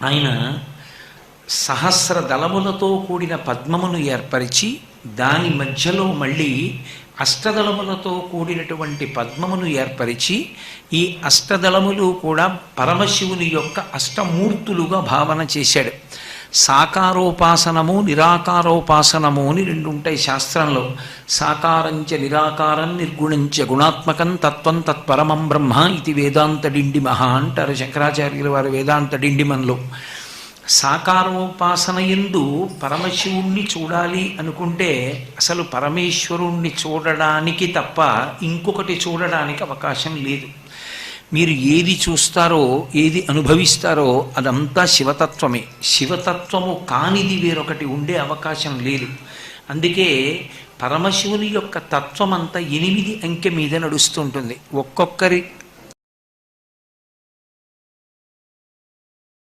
ఆయన సహస్ర దళములతో కూడిన పద్మమును ఏర్పరిచి దాని మధ్యలో మళ్ళీ అష్టదళములతో కూడినటువంటి పద్మమును ఏర్పరిచి ఈ అష్టదళములు కూడా పరమశివుని యొక్క అష్టమూర్తులుగా భావన చేశాడు. సాకారోపాసనము నిరాకారోపాసనము అని రెండు ఉంటాయి శాస్త్రంలో. సాకారంచ నిరాకారం నిర్గుణంచ గుణాత్మకం తత్వం తత్పరమం బ్రహ్మ ఇది వేదాంత డిండిమహ అంటారు శంకరాచార్యుల వారు వేదాంత డిండిమన్లో. సాకారోపాసన యందు పరమశివుణ్ణి చూడాలి అనుకుంటే అసలు పరమేశ్వరుణ్ణి చూడడానికి తప్ప ఇంకొకటి చూడడానికి అవకాశం లేదు. మీరు ఏది చూస్తారో ఏది అనుభవిస్తారో అదంతా శివతత్వమే. శివతత్వము కానిది వేరొకటి ఉండే అవకాశం లేదు. అందుకే పరమశివుని యొక్క తత్వం అంతా 8 అంకె మీద నడుస్తుంటుంది. ఒక్కొక్కరి